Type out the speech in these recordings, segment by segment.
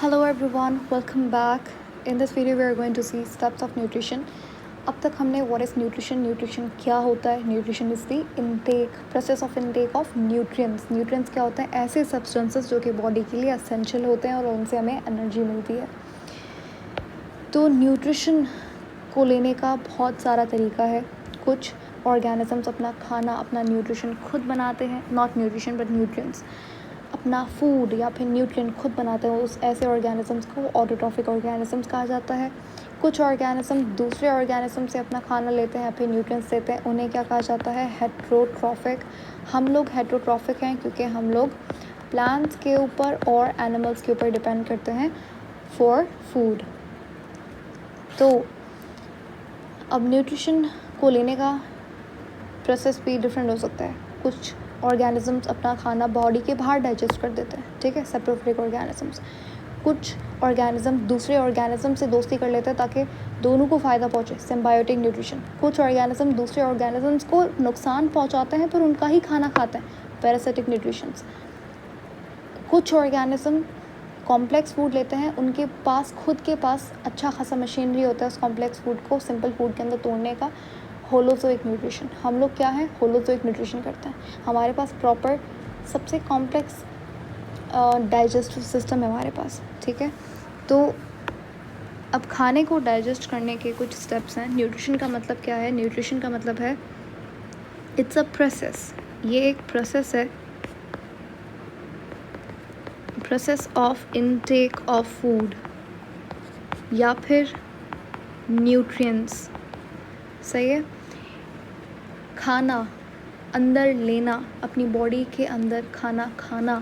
Hello everyone, welcome back. In this video we are going to see steps of nutrition. अब तक हमने what is nutrition, nutrition क्या होता है, nutrition is the intake, process of intake of nutrients. Nutrients क्या होता है? ऐसे substances जो कि body के लिए essential होते हैं और उनसे हमें energy मिलती है. तो nutrition को लेने का बहुत सारा तरीका है. कुछ organisms अपना खाना, अपना nutrition खुद बनाते हैं, not nutrition but nutrients. अपना फूड या फिर न्यूट्रिएंट खुद बनाते हैं. उस ऐसे ऑर्गेनिजम्स को ऑटोट्रॉफिक ऑर्गेनिजम्स कहा जाता है. कुछ ऑर्गेनिज्म दूसरे ऑर्गेनिज्म से अपना खाना लेते हैं या फिर न्यूट्रिएंट्स देते हैं, उन्हें क्या कहा जाता है? हेट्रोट्रॉफिक. हम लोग हेट्रोट्रॉफिक हैं क्योंकि हम लोग प्लांट्स के ऊपर और एनिमल्स के ऊपर डिपेंड करते हैं फॉर फूड. तो अब न्यूट्रिशन को लेने का प्रोसेस भी डिफरेंट हो सकता है. कुछ ऑर्गेनिजम्स अपना खाना बॉडी के बाहर डाइजेस्ट कर देते हैं, ठीक है, सेप्रोफिलिक ऑर्गेनिजम्स. कुछ ऑर्गेनिज्म दूसरे ऑर्गेनिज्म से दोस्ती कर लेते हैं ताकि दोनों को फ़ायदा पहुँचे, सिम्बायोटिक न्यूट्रिशन. कुछ ऑर्गेनिज्म दूसरे ऑर्गेनिजम्स को नुकसान पहुँचाते हैं पर उनका ही खाना खाते हैं, पैरासिटिक न्यूट्रिशंस. कुछ ऑर्गेनिज्म कॉम्प्लेक्स फूड लेते हैं, उनके पास खुद के पास अच्छा खासा मशीनरी होता है उस कॉम्प्लेक्स फूड को सिंपल फूड के अंदर तोड़ने का. Holozoic nutrition. हम लोग क्या है? होलोजोइक न्यूट्रिशन करते हैं. हमारे पास प्रॉपर सबसे कॉम्प्लेक्स डाइजेस्टिव सिस्टम है हमारे पास, ठीक है. तो अब खाने को डाइजेस्ट करने के कुछ स्टेप्स हैं. न्यूट्रिशन का मतलब क्या है? न्यूट्रिशन का मतलब है इट्स अ प्रोसेस. ये एक प्रोसेस है, process of intake of food या फिर न्यूट्रिएंट्स. सही है. खाना अंदर लेना, अपनी बॉडी के अंदर खाना खाना,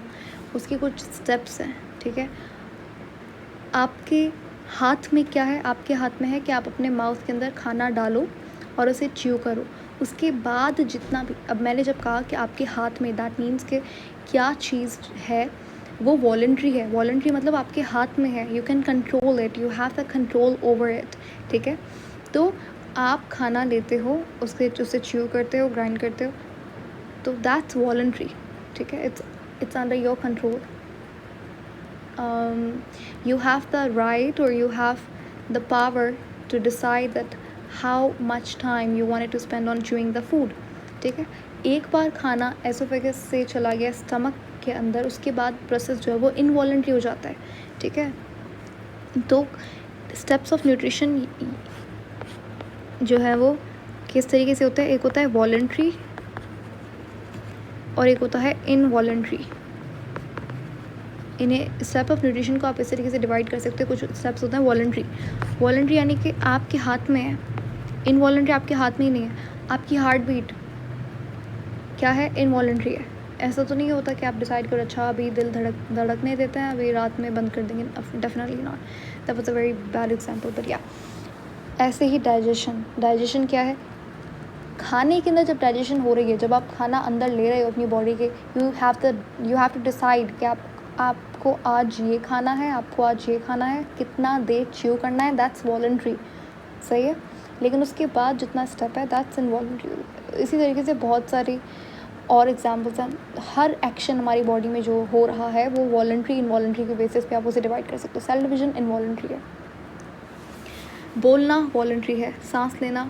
उसके कुछ स्टेप्स हैं, ठीक है. आपके हाथ में क्या है? आपके हाथ में है कि आप अपने माउथ के अंदर खाना डालो और उसे च्यू करो. उसके बाद जितना भी, अब मैंने जब कहा कि आपके हाथ में, दैट मीन्स कि क्या चीज़ है वो वॉलंट्री है. वॉलंट्री मतलब आपके हाथ में है, you can control it, you have the control over it, ठीक है. तो आप खाना लेते हो, उसे च्यू करते हो, ग्राइंड करते हो, तो दैट्स वॉलंट्री, ठीक है. It's under your control. You have the right or you have the power to decide that how much time you wanted to spend on chewing the food, ठीक है. एक बार खाना एसोफेगस से चला गया स्टमक के अंदर, उसके बाद प्रोसेस जो है वो इनवॉलंट्री हो जाता है, ठीक है. तो स्टेप्स ऑफ न्यूट्रिशन जो है वो किस तरीके से होता है? एक होता है वॉलंट्री और एक होता है इनवॉलंट्री. इन्हें स्टेप ऑफ न्यूट्रिशन को आप इस तरीके से डिवाइड कर सकते हो. कुछ स्टेप्स होते हैं वॉलंट्री. वॉलंट्री यानी कि आपके हाथ में है. इनवॉलंट्री आपके हाथ में ही नहीं है. आपकी हार्ट बीट क्या है? इनवॉलंट्री है. ऐसा तो नहीं होता कि आप डिसाइड करो अच्छा अभी दिल धड़कने देते हैं, अभी रात में बंद कर देंगे. Definitely not. That was a very bad example, but या. ऐसे ही डाइजेशन क्या है? खाने के अंदर जब डाइजेशन हो रही है, जब आप खाना अंदर ले रहे हो अपनी बॉडी के, यू हैव टू डिसाइड कि आपको आज ये खाना है, आपको आज ये खाना है, कितना देर च्यू करना है, दैट्स वॉलंट्री. सही है. लेकिन उसके बाद जितना स्टेप है दैट्स इनवॉलंट्री. इसी तरीके से बहुत सारी और एग्जांपल्स हैं. हर एक्शन हमारी बॉडी में जो हो रहा है वो वॉलंट्री इनवॉलंट्री के बेसिस पे आप उसे डिवाइड कर सकते हो. सेल डिवीजन इनवॉलंट्री है. बोलना वॉलंट्री है. सांस लेना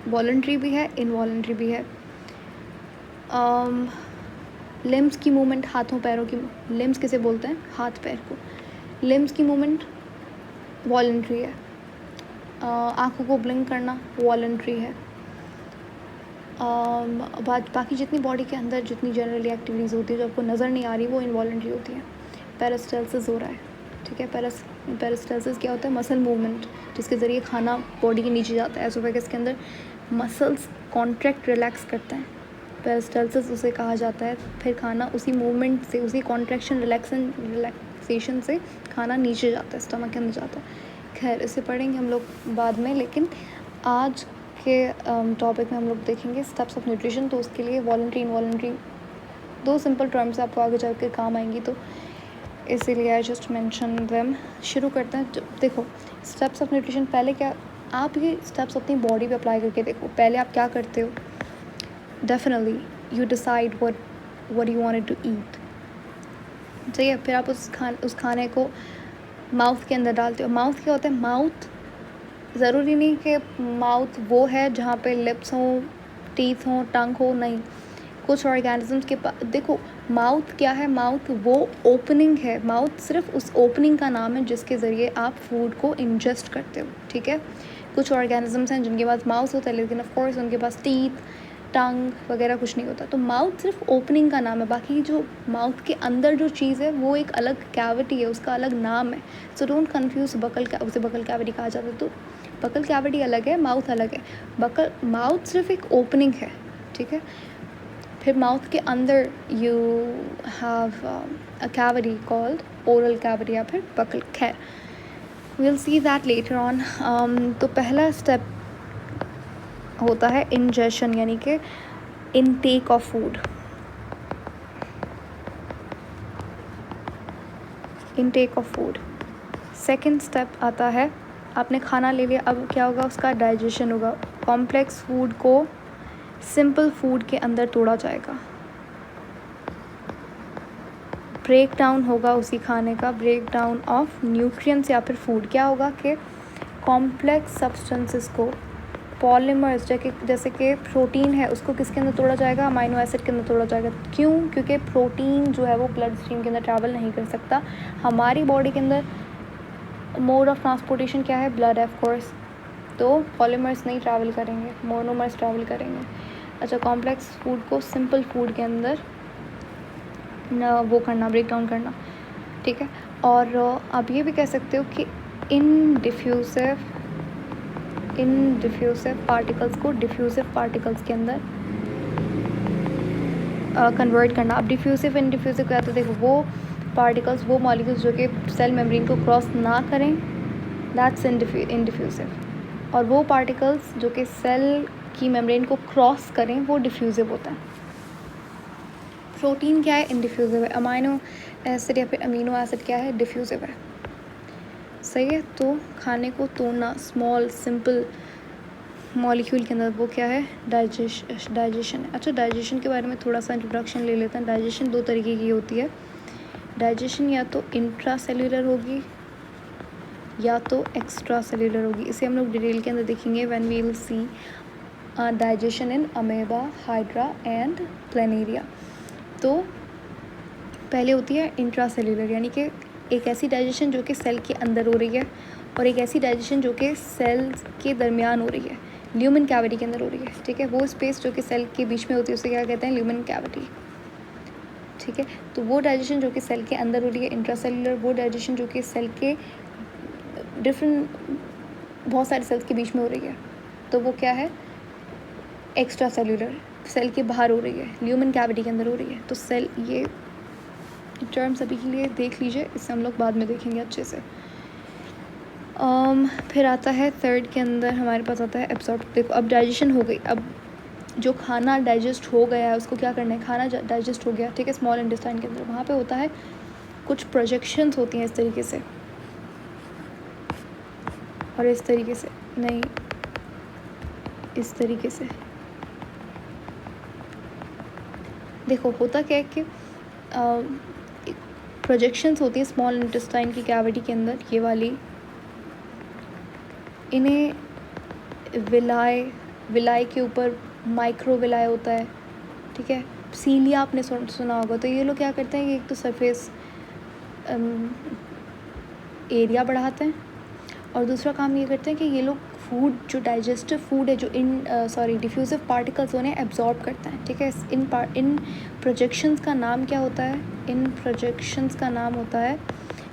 वॉलंट्री भी है, इनवॉलंट्री भी है. लिम्स की मूवमेंट, हाथों पैरों की, लिम्स किसे बोलते हैं? हाथ पैर को. लिम्स की मूवमेंट वॉलंट्री है. आँखों को ब्लिंक करना वॉलंट्री है. बाकी जितनी बॉडी के अंदर जितनी जनरली एक्टिविटीज़ होती है जो आपको नज़र नहीं आ रही वो इनवॉलंट्री होती है. पेरिस्टाल्सिस हो रहा है, ठीक है. पेरिस्टाल्सिस क्या होता है? मसल मूवमेंट, जिसके ज़रिए खाना बॉडी के नीचे जाता है. एसोफेगस के अंदर मसल्स कॉन्ट्रैक्ट रिलैक्स करते हैं, पेरिस्टाल्सिस उसे कहा जाता है. फिर खाना उसी मूवमेंट से, उसी कॉन्ट्रैक्शन रिलैक्सेशन से खाना नीचे जाता है, स्टमक के अंदर जाता है. खैर इसे पढ़ेंगे हम लोग बाद में, लेकिन आज के टॉपिक में हम लोग देखेंगे स्टेप्स ऑफ न्यूट्रिशन. तो उसके लिए वॉलंट्री इनवॉलंट्री दो सिंपल टर्म्स आपको आगे चल के काम आएंगी, तो इसीलिए आई जस्ट मेंशन देम. शुरू करते हैं. देखो स्टेप्स ऑफ न्यूट्रिशन, पहले क्या, आप ये स्टेप्स अपनी बॉडी पे अप्लाई करके देखो. पहले आप क्या करते हो? Definitely you decide what you wanted to eat, ठीक है. फिर आप उस खाने को माउथ के अंदर डालते हो। माउथ क्या होता है? माउथ ज़रूरी नहीं कि माउथ वो है जहाँ पे लिप्स हों, टीथ हों, टंग हो, नहीं। कुछ ऑर्गेनिजम्स के पास देखो, माउथ क्या है? माउथ वो ओपनिंग है। माउथ सिर्फ उस ओपनिंग का नाम है जिसके ज़रिए आप फूड को इंजेस्ट करते हो, ठीक है। कुछ ऑर्गेनिजम्स हैं जिनके पास माउथ होता है, लेकिन ऑफ कोर्स उनके पास टीथ, टंग वगैरह कुछ नहीं होता। तो माउथ सिर्फ ओपनिंग का नाम है, बाकी जो माउथ के अंदर जो चीज़ है वो एक अलग कैविटी है, उसका अलग नाम है। सो डोंट कन्फ्यूज़ उसे बकल कैविटी कहा जाता है। तो बकल कैविटी अलग है, माउथ अलग है। माउथ सिर्फ एक ओपनिंग है, ठीक है। फिर माउथ के अंदर you have a cavity called oral cavity या फिर बकल। खैर, we'll see that later on. तो पहला स्टेप होता है इंजेशन, यानी कि intake of food. Intake of food. Second step आता है, आपने खाना ले लिया, अब क्या होगा? उसका डाइजेशन होगा। कॉम्प्लेक्स फूड को सिंपल फूड के अंदर तोड़ा जाएगा, ब्रेक डाउन होगा उसी खाने का, ब्रेक डाउन ऑफ न्यूट्रिएंट्स या फिर फूड। क्या होगा कि कॉम्प्लेक्स सब्सटेंसेस को, पॉलीमर्स जैसे कि प्रोटीन है, उसको किसके अंदर तोड़ा जाएगा? अमाइनो एसिड के अंदर तोड़ा जाएगा। क्यों? क्योंकि प्रोटीन जो है वो ब्लड स्ट्रीम के अंदर ट्रैवल नहीं कर सकता। हमारी बॉडी के अंदर मोड ऑफ ट्रांसपोर्टेशन क्या है? ब्लड है ऑफ कोर्स। तो पॉलीमर्स नहीं ट्रैवल करेंगे, मोनोमर्स ट्रैवल करेंगे। अच्छा, कॉम्प्लेक्स फूड को सिंपल फूड के अंदर वो करना, ब्रेक डाउन करना, ठीक है। और आप ये भी कह सकते हो कि इन डिफ्यूसिव पार्टिकल्स को डिफ्यूसिव पार्टिकल्स के अंदर कन्वर्ट करना। अब डिफ्यूसिव इन डिफ्यूसिव क्या? तो देखो, वो पार्टिकल्स, वो मॉलिक्यूल्स जो कि सेल मेम्ब्रेन को क्रॉस ना करें, दैट्स इन डिफ्यूसिव। और वो पार्टिकल्स जो कि सेल की मेम्ब्रेन को क्रॉस करें, वो डिफ्यूसिव होता है। प्रोटीन क्या है? इनडिफ्यूजिव है। अमाइनो एसिड या फिर अमीनो एसिड क्या है? डिफ्यूजिव है। सही है। तो खाने को तोड़ना स्मॉल सिंपल मॉलिक्यूल के अंदर, वो क्या है? डाइजेशन है। अच्छा, डाइजेशन के बारे में थोड़ा सा इंट्रोडक्शन ले लेते हैं। डाइजेशन दो तरीके की होती है। डाइजेशन या तो इंट्रा सेल्यूलर होगी या तो एक्स्ट्रा सेल्यूलर होगी। इसे हम लोग डिटेल के अंदर देखेंगे when we will see digestion in amoeba, hydra and planaria. तो पहले होती है इंट्रा सेल्यूलर, यानी कि एक ऐसी डाइजेशन जो कि सेल के अंदर हो रही है, और एक ऐसी डाइजेशन जो कि सेल के दरमियान हो रही है, ल्यूमन कैविटी के अंदर हो रही है, ठीक है। वो स्पेस जो कि सेल के बीच में होती है उसे क्या कहते हैं? ल्यूमन कैविटी, ठीक है। तो वो डाइजेशन जो कि सेल के अंदर हो रही है इंट्रा सेल्यूलर। वो डाइजेशन जो कि सेल के बहुत सारे सेल्स के बीच में हो रही है, तो वो क्या है? एक्स्ट्रा सेल्यूलर, सेल के बाहर हो रही है, ल्यूमन कैविटी के अंदर हो रही है। तो सेल, ये टर्म्स अभी के लिए देख लीजिए, इससे हम लोग बाद में देखेंगे अच्छे से। फिर आता है थर्ड के अंदर हमारे पास आता है एब्सॉर्ब। देखो, अब डाइजेशन हो गई। अब जो खाना डाइजेस्ट हो गया है उसको क्या करना है? खाना डाइजेस्ट हो गया, ठीक है, स्मॉल इंटेस्टाइन के अंदर। वहाँ पे होता है कुछ प्रोजेक्शंस होती हैं इस तरीके से, और इस तरीके से नहीं, इस तरीके से। देखो, होता क्या है कि प्रोजेक्शंस होती है स्मॉल इंटेस्टाइन की कैविटी के अंदर, ये वाली। इन्हें विलाई के ऊपर माइक्रो विलाई होता है, ठीक है। सीलिया आपने सुना होगा। तो ये लोग क्या करते हैं? ये एक तो सरफेस एरिया बढ़ाते हैं, और दूसरा काम ये करते हैं कि ये लोग फूड, जो डाइजेस्टिव फूड है, जो डिफ्यूजिव पार्टिकल्स उन्हें एब्जॉर्ब करते हैं, ठीक है। इन प्रोजेक्शंस का नाम क्या होता है? इन प्रोजेक्शंस का नाम होता है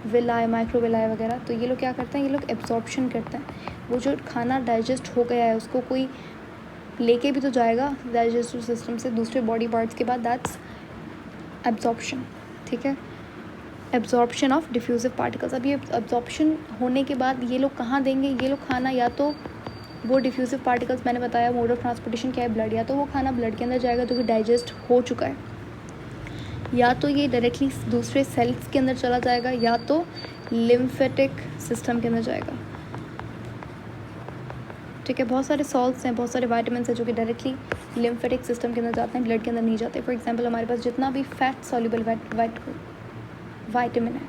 विलाई, माइक्रो विलाई वगैरह। तो ये लोग क्या करते हैं? ये लोग एब्जॉर्प्शन करते हैं। वो जो खाना डाइजेस्ट हो गया है उसको कोई लेके भी तो जाएगा डाइजेस्टिव सिस्टम से दूसरे बॉडी पार्ट्स के बाद, दैट्स एब्जॉर्प्शन, ठीक है। Absorption of diffusive particles. अब ये एब्जॉर्प्शन होने के बाद ये लोग कहाँ देंगे? ये लोग खाना, या तो वो डिफ्यूजिव पार्टिकल्स, मैंने बताया मोड ऑफ ट्रांसपोर्टेशन क्या है? ब्लड। या तो वो खाना ब्लड के अंदर जाएगा जो कि डाइजेस्ट हो चुका है, या तो ये डायरेक्टली दूसरे सेल्स के अंदर चला जाएगा, या तो लिम्फेटिक सिस्टम के अंदर जाएगा, ठीक है। बहुत सारे सॉल्ट्स हैं, बहुत सारे वाइटामिन्स हैं जो कि डायरेक्टली लिम्फेटिक सिस्टम के अंदर जाते हैं, ब्लड के अंदर नहीं जाते। फॉर एग्जांपल, हमारे पास जितना भी फैट सॉल्युबल वाइटामिन है,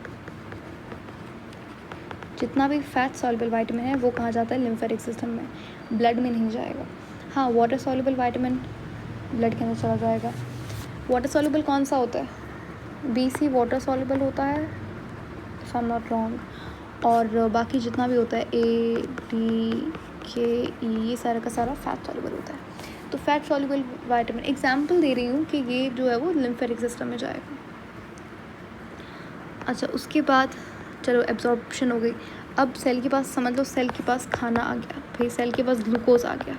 जितना भी फैट सॉल्युबल वाइटामिन है वो कहाँ जाता है, लिम्फेटिक सिस्टम में, ब्लड में नहीं जाएगा. हाँ, वाटर सॉल्युबल वाइटामिन ब्लड के अंदर चला जाएगा. वाटर सॉल्युबल कौन सा होता है, BC वाटर सॉल्युबल होता है if I am not wrong, और बाकी जितना भी होता है ADKE ये सारा का सारा फैट सॉल्युबल होता है. तो फैट सॉल्युबल वाइटामिन एग्जाम्पल दे रही हूँ कि ये जो है वो लिम्फेटिक सिस्टम में जाएगा. अच्छा, उसके बाद चलो एब्जॉर्प्शन हो गई. अब सेल के पास, समझ लो सेल के पास खाना आ गया भाई, सेल के पास ग्लूकोज आ गया.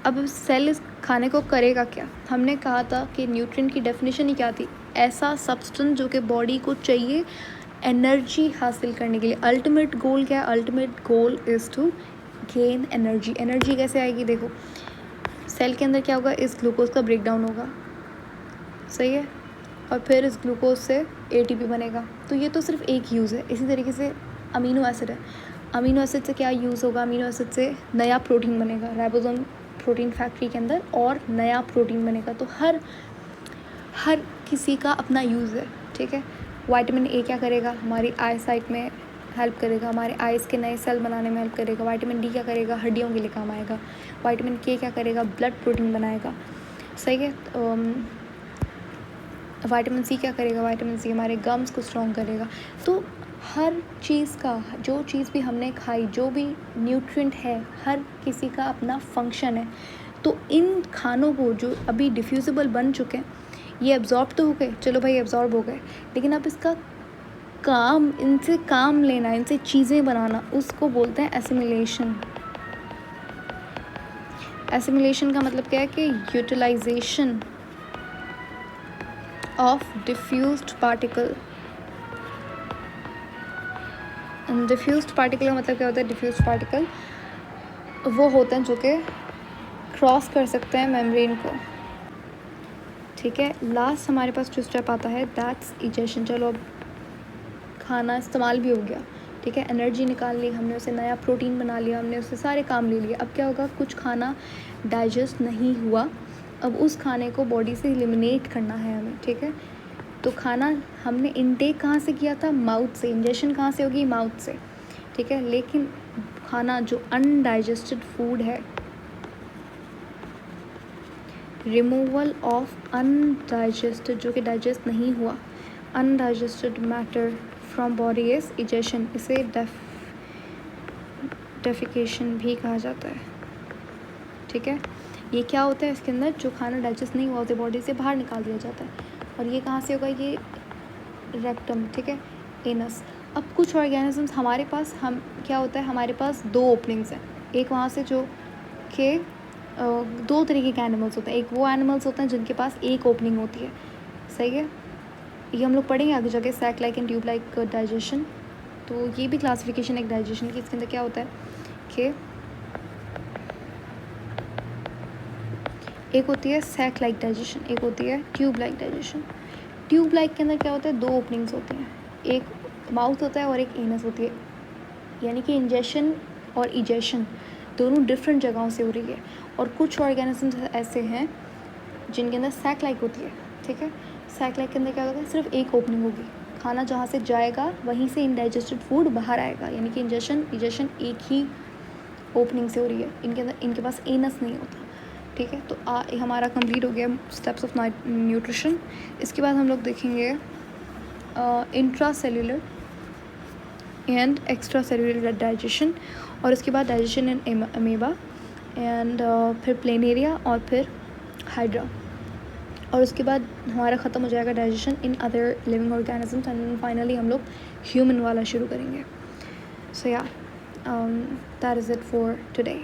अब सेल इस खाने को करेगा क्या, हमने कहा था कि न्यूट्रिएंट की डेफिनेशन ही क्या थी, ऐसा सब्सटेंस जो कि बॉडी को चाहिए एनर्जी हासिल करने के लिए. अल्टीमेट गोल क्या है, ultimate goal is to gain energy. Energy कैसे आएगी, देखो सेल के अंदर क्या होगा, इस ग्लूकोज का ब्रेक डाउन होगा, सही है, और फिर इस ग्लूकोज से ATP बनेगा. तो ये तो सिर्फ एक यूज़ है. इसी तरीके से अमीनो एसिड है, अमीनो एसिड से क्या यूज़ होगा, अमीनो एसिड से नया प्रोटीन बनेगा राइबोसोम प्रोटीन फैक्ट्री के अंदर, और नया प्रोटीन बनेगा. तो हर किसी का अपना यूज़ है, ठीक है. विटामिन A क्या करेगा, हमारी आई साइट में हेल्प करेगा, हमारे आइज़ के नए सेल बनाने में हेल्प करेगा. विटामिन D क्या करेगा, हड्डियों के लिए काम आएगा. विटामिन K क्या करेगा, ब्लड प्रोटीन बनाएगा, सही है. विटामिन C क्या करेगा, विटामिन C हमारे गम्स को स्ट्रॉन्ग करेगा. तो हर चीज़ का, जो चीज़ भी हमने खाई, जो भी न्यूट्रिएंट है, हर किसी का अपना फंक्शन है. तो इन खानों को जो अभी डिफ्यूजिबल बन चुके हैं, ये एब्जॉर्ब तो हो गए, चलो भाई एब्जॉर्ब हो गए, लेकिन अब इसका काम, इनसे काम लेना, इनसे चीज़ें बनाना, उसको बोलते हैं एसिमिलेशन. एसिमिलेशन का मतलब क्या है कि utilisation of diffused particle. Diffused particle का मतलब क्या होता है, डिफ्यूज्ड पार्टिकल वो होते हैं जो कि क्रॉस कर सकते हैं मेम्ब्रेन को, ठीक है. लास्ट हमारे पास जो स्टेप आता है दैट्स इजेशन. चलो अब खाना इस्तेमाल भी हो गया, ठीक है, एनर्जी निकाल ली हमने, उसे नया प्रोटीन बना लिया हमने, उससे सारे काम ले लिए. अब क्या होगा, कुछ खाना डाइजेस्ट नहीं हुआ, अब उस खाने को बॉडी से एलिमिनेट करना है हमें, ठीक है. तो खाना हमने इनटेक कहाँ से किया था, माउथ से. इंजेक्शन कहाँ से होगी, माउथ से, ठीक है. लेकिन खाना जो अनडाइजेस्टेड फूड है, रिमूवल ऑफ अनडाइजेस्टेड, जो कि डाइजेस्ट नहीं हुआ, undigested matter from body is egestion. इसे डेफिकेशन भी कहा जाता है, ठीक है. ये क्या होता है, इसके अंदर जो खाना डाइजेस्ट नहीं हुआ उसे बॉडी से बाहर निकाल दिया जाता है. और ये कहाँ से होगा, ये रेक्टम, ठीक है, एनस. अब कुछ ऑर्गेनिजम्स हमारे पास, हम क्या होता है, हमारे पास 2 ओपनिंग्स हैं. एक वहाँ से जो कि 2 तरीके के एनिमल्स होते हैं. एक वो एनिमल्स होते हैं जिनके पास एक ओपनिंग होती है, सही है. ये हम लोग पढ़ेंगे आगे जाके, sac like and tube like digestion. तो ये भी क्लासिफिकेशन एक डाइजेशन की. इसके अंदर क्या होता है कि एक होती है सैक लाइक डाइजेशन, एक होती है tube like digestion. Tube like के अंदर क्या होता है, 2 ओपनिंग्स होती हैं, एक माउथ होता है और एक एनस होती है. यानी कि इंजेशन और इजेशन दोनों डिफरेंट जगहों से हो रही है. और कुछ ऑर्गेनिजम्स ऐसे हैं जिनके अंदर सैक लाइक होती है, ठीक है. सैक लाइक के अंदर क्या होता है, सिर्फ एक ओपनिंग होगी, खाना जहाँ से जाएगा वहीं से इनडाइजेस्टेड फूड बाहर आएगा. यानी कि इंजेशन इजेशन एक ही ओपनिंग से हो रही है. इनके अंदर, इनके पास एनस नहीं होता, ठीक है. तो हमारा कंप्लीट हो गया स्टेप्स ऑफ न्यूट्रिशन. इसके बाद हम लोग देखेंगे intra cellular and extra cellular digestion, और इसके बाद डाइजेशन इन अमीबा, एंड फिर प्लेनेरिया, और फिर हाइड्रा, और उसके बाद हमारा ख़त्म हो जाएगा digestion in other living organisms, and finally हम लोग ह्यूमन वाला शुरू करेंगे. सो या that is it for today.